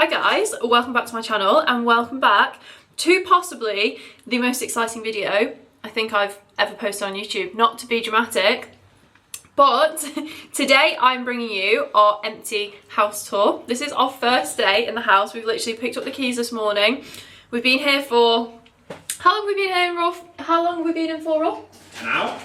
Hi guys, welcome back to my channel and welcome back to possibly the most exciting video I think I've ever posted on YouTube. Not to be dramatic, but today I'm bringing you our empty house tour. This is our first day in the house. We've literally picked up the keys this morning. We've been here for, how long have we been here, Rolf? How long have we been in for, Rolf? An hour?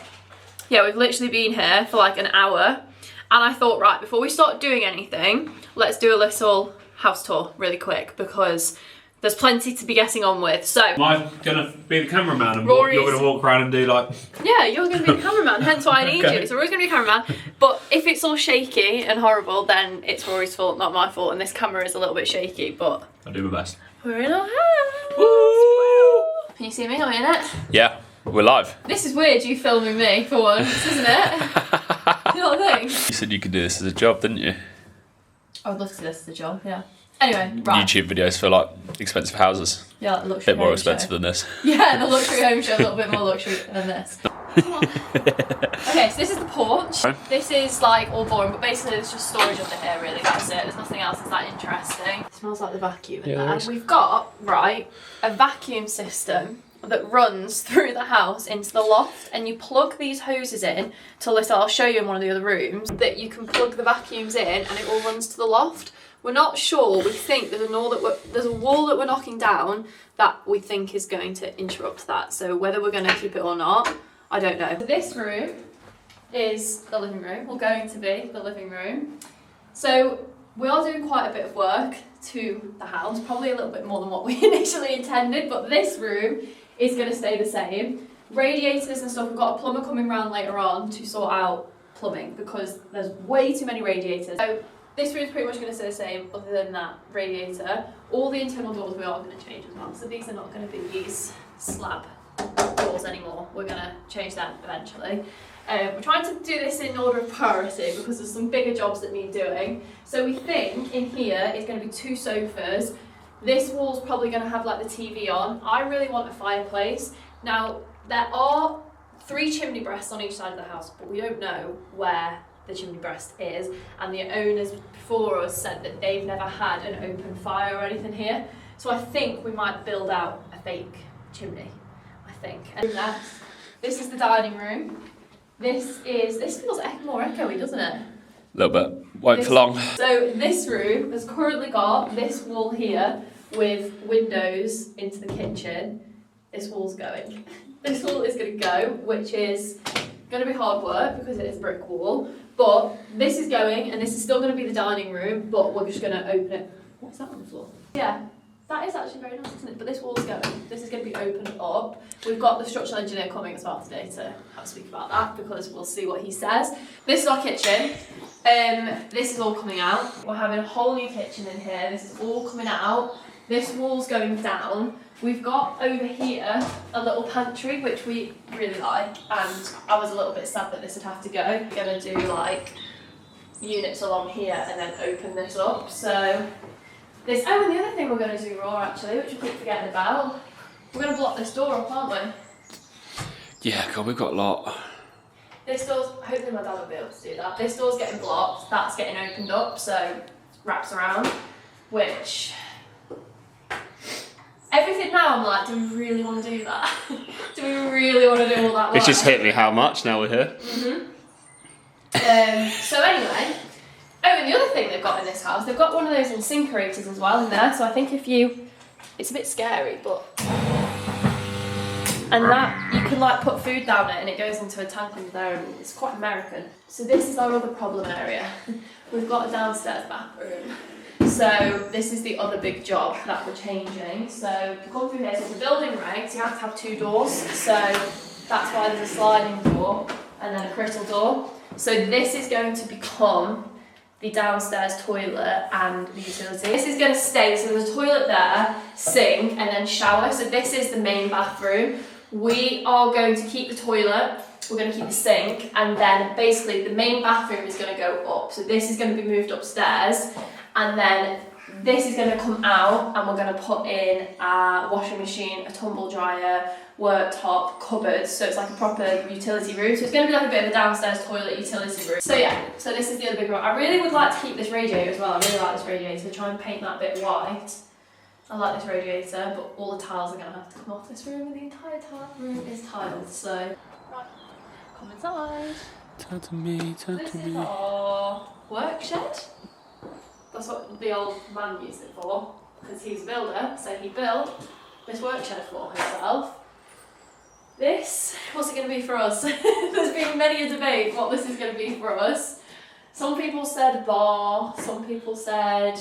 Yeah, we've literally been here for like an hour. And I thought, right, before we start doing anything, let's do a little house tour really quick because there's plenty to be getting on with. So Am I gonna be the cameraman and Rory's... you're gonna walk around and do like... Yeah, you're gonna be the cameraman, hence why I need Okay. you. So Rory's gonna be the cameraman. But if it's all shaky and horrible, then it's Rory's fault, not my fault. And this camera is a little bit shaky, but I'll do my best. we're in our house. Woo! Can you see me? Am I in it? Yeah, we're live. This is weird, you filming me for once, isn't it? You know what I think? You said you could do this as a job, didn't you? I would love to do this as a job, yeah. Anyway, right. YouTube videos for like expensive houses. Yeah, like the A luxury bit more home expensive show. than this. Yeah, the luxury home show, a little bit more luxury than this. Okay, so this is the porch. This is like all boring, but basically there's just storage under here really, that's it. There's nothing else that's that interesting. It smells like the vacuum in there. We've got, right, a vacuum system that runs through the house into the loft, and you plug these hoses in to I'll show you in one of the other rooms, that you can plug the vacuums in and it all runs to the loft. We're not sure, we think there's a wall that we're knocking down that we think is going to interrupt that. So whether we're going to keep it or not, I don't know. This room is the living room, or going to be the living room. So we are doing quite a bit of work to the house, probably a little bit more than what we initially intended, but this room is going to stay the same. Radiators and stuff, we've got a plumber coming round later on to sort out plumbing because there's way too many radiators. So this room is pretty much going to stay the same other than that radiator. All the internal doors we are going to change as well. So these are not going to be these slab doors anymore. We're going to change them eventually. We're trying to do this in order of priority because there's some bigger jobs that need doing. So we think in here is going to be 2 sofas. This wall's probably going to have like the TV on. I really want a fireplace. Now, there are 3 chimney breasts on each side of the house, but we don't know where the chimney breast is. And the owners before us said that they've never had an open fire or anything here. So I think we might build out a fake chimney, I think. And this is the dining room. This feels more echoey, doesn't it? A little bit. Won't for long. So this room has currently got this wall here with windows into the kitchen. This wall's going. This wall is going to go, which is going to be hard work because it is a brick wall. But this is going, and this is still going to be the dining room, but we're just going to open it. What's that on the floor? Yeah, that is actually very nice, isn't it? But this wall's going. This is going to be opened up. We've got the structural engineer coming as well today to have a speak about that because we'll see what he says. This is our kitchen. This is all coming out. We're having a whole new kitchen in here. This is all coming out. This wall's going down. We've got over here a little pantry, which we really like, and I was a little bit sad that this would have to go. We're gonna do like units along here and then open this up. So this, oh, and the other thing we're gonna do, Raw, actually, which we keep forgetting about, we're gonna block this door up, aren't we? Yeah, God, we've got a lot. This door's, hopefully my dad will be able to do that. This door's getting blocked, that's getting opened up, so wraps around, which, everything now I'm like, do we really want to do that? Do we really want to do all that work? It's just hit me how much now we're here. So anyway, oh, and the other thing they've got in this house, they've got one of those incinerators as well in there, so I think it's a bit scary, but, and that, you can like put food down it and it goes into a tank under there, and it's quite American. So this is our other problem area. We've got a downstairs bathroom. So this is the other big job that we're changing. So to come through here, so it's a building regs, you have to have 2 doors. So that's why there's a sliding door and then a crystal door. So this is going to become the downstairs toilet and the utility. This is going to stay, so there's a toilet there, sink, and then shower. So this is the main bathroom. We are going to keep the toilet, we're going to keep the sink, and then basically the main bathroom is going to go up. So this is going to be moved upstairs, and then This is going to come out and we're going to put in a washing machine, a tumble dryer, worktop, cupboards, so it's like a proper utility room. So it's going to be like a bit of a downstairs toilet utility room. So yeah, so this is the other big room. I really would like to keep this radiator as well. I really like this radiator. Try and paint that bit white. I like this radiator, but all the tiles are going to have to come off this room, and the entire room is tiled. So right, come inside. Turn to me, turn This to is me. our work shed. That's what the old man used it for, because he's a builder, so he built this work shed for himself. This, what's it going to be for us? There's been many a debate what this is going to be for us. Some people said bar, some people said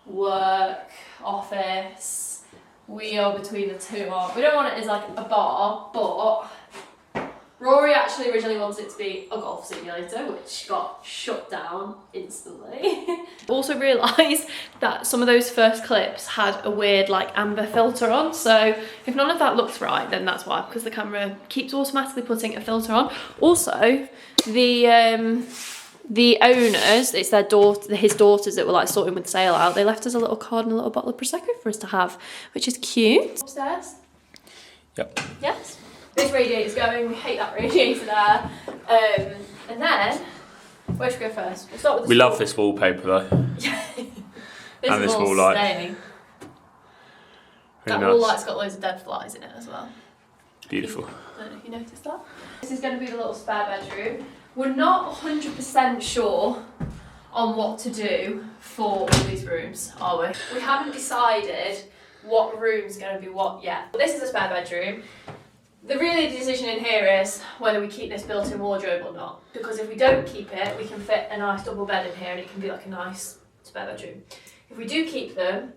work, office. We are between the two. We don't want it as like a bar, but Rory actually originally wanted it to be a golf simulator, which got shut down instantly. Also realised that some of those first clips had a weird like amber filter on, so if none of that looks right, then that's why, because the camera keeps automatically putting a filter on. Also, the owners, it's their daughter, his daughters that were like sorting with the sale out, they left us a little card and a little bottle of Prosecco for us to have, which is cute. Upstairs? Yep. Yes. This radiator's going, we hate that radiator there. And then, where should we go first? We'll start with the We love this wallpaper though. Yeah. And this is all wall light. staying. That Really wall nice. light's got loads of dead flies in it as well. Beautiful. I don't know if you noticed that. This is going to be the little spare bedroom. We're not 100% sure on what to do for all these rooms, are we? We haven't decided what room's going to be what yet. This is a spare bedroom. The really decision in here is whether we keep this built-in wardrobe or not. Because if we don't keep it, we can fit a nice double bed in here and it can be like a nice spare bedroom. If we do keep them,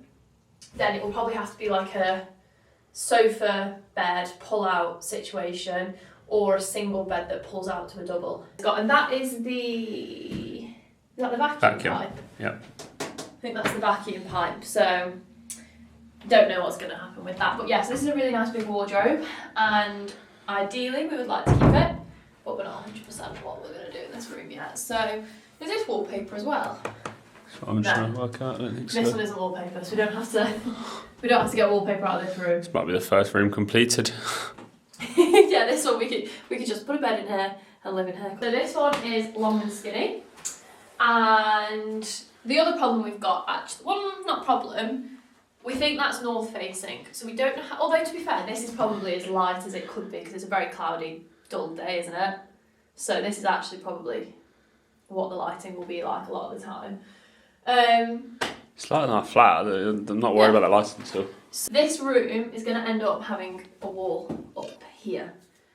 then it will probably have to be like a sofa bed pull-out situation, or a single bed that pulls out to a double. And that is the vacuum pipe? Yep. I think that's the vacuum pipe, so don't know what's going to happen with that. But yes, this is a really nice big wardrobe, and ideally we would like to keep it, but we're not 100% what we're going to do in this room yet. So is this wallpaper as well? That's what I'm just trying to work out. I don't think so. This one isn't wallpaper, so we don't have to get wallpaper out of this room. This might be the first room completed. Yeah, this one we could just put a bed in here and live in here. So this one is long and skinny, and the other problem we've got, actually, well, not problem, we think that's north facing, so we don't know how, although to be fair, this is probably as light as it could be because it's a very cloudy, dull day, isn't it? So this is actually probably what the lighting will be like a lot of the time. It's light enough flat. I'm not worried about that lighting still. So this room is going to end up having a wall up here.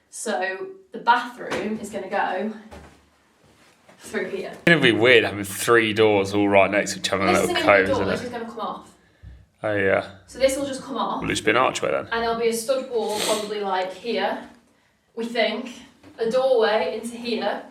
So the bathroom is going to go through here. It's going to be weird having 3 doors all right next to each other in a This little isn't going to be a cove, door, isn't this it? is going to come off. Oh yeah. So this will just come off. Will it just be an archway then? And there'll be a stud wall probably like here, we think, a doorway into here,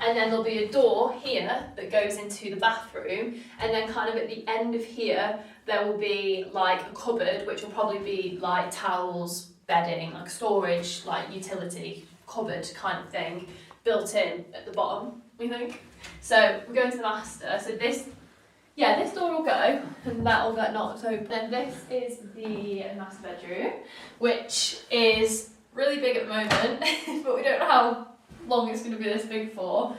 and then there'll be a door here that goes into the bathroom, and then kind of at the end of here there will be like a cupboard which will probably be like towels, bedding, like storage, like utility cupboard kind of thing built in at the bottom, we think. So we go into the master, so this door will go and that will get knocked open. Then this is the master bedroom, which is really big at the moment, but we don't know how long it's going to be this big for.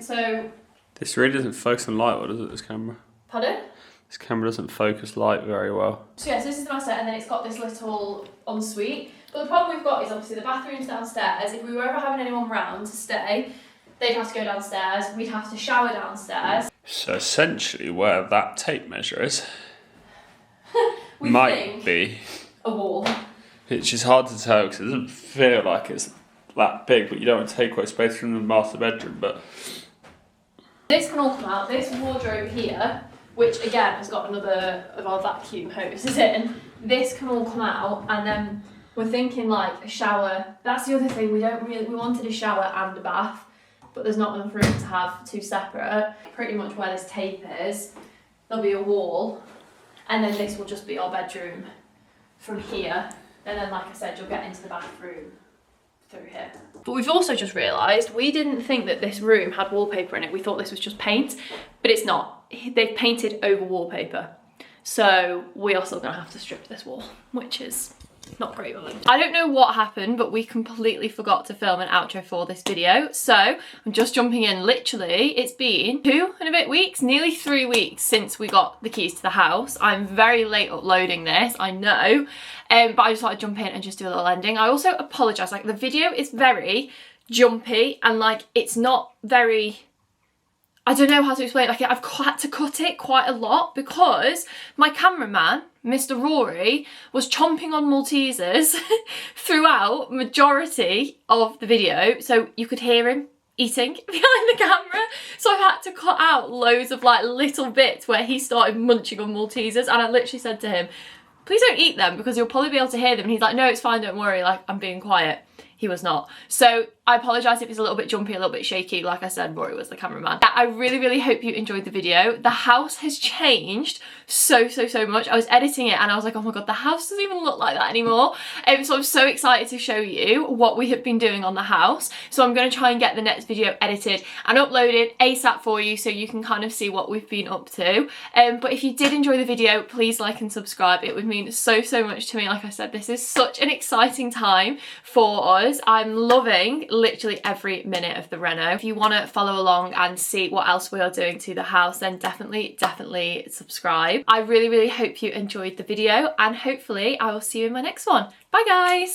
So This really doesn't focus on light, well, does it, this camera? pardon? This camera doesn't focus light very well. So yes, this is the master, and then it's got this little ensuite. But the problem we've got is obviously the bathroom's downstairs. If we were ever having anyone round to stay, they'd have to go downstairs. We'd have to shower downstairs. So essentially where that tape measure is We might think be, a wall. which is hard to tell because it doesn't feel like it's that big, but you don't want to take away space from the master bedroom. But This can all come out. This wardrobe here, which again has got another of our vacuum hoses in, this can all come out, and then we're thinking like a shower. That's the other thing, we wanted a shower and a bath, but there's not enough room to have 2 separate. Pretty much where this tape is, there'll be a wall, and then this will just be our bedroom from here, and then like I said, you'll get into the bathroom through here. But we've also just realised we didn't think that this room had wallpaper in it. We thought this was just paint, but it's not. They've painted over wallpaper. So we are still gonna have to strip this wall, which is not great really. I don't know what happened, but we completely forgot to film an outro for this video. So I'm just jumping in. Literally, it's been 2 and a bit weeks, nearly 3 weeks since we got the keys to the house. I'm very late uploading this, I know, but I just thought I'd jump in and just do a little ending. I also apologise, like the video is very jumpy and like it's not very, I don't know how to explain it. Like I've had to cut it quite a lot because my cameraman, Mr. Rory, was chomping on Maltesers throughout majority of the video. So you could hear him eating behind the camera. So I've had to cut out loads of like little bits where he started munching on Maltesers, and I literally said to him, please don't eat them because you'll probably be able to hear them. And he's like, no, it's fine, don't worry, like I'm being quiet. He was not. So I apologise if it's a little bit jumpy, a little bit shaky. Like I said, Rory was the cameraman. I really, really hope you enjoyed the video. The house has changed so much. I was editing it and I was like, oh my God, the house doesn't even look like that anymore. So I'm so excited to show you what we have been doing on the house. So I'm going to try and get the next video edited and uploaded ASAP for you so you can kind of see what we've been up to. But if you did enjoy the video, please like and subscribe. It would mean so much to me. Like I said, this is such an exciting time for us. I'm loving literally every minute of the reno. If you want to follow along and see what else we are doing to the house, then definitely subscribe. I really hope you enjoyed the video, and hopefully I will see you in my next one. Bye guys!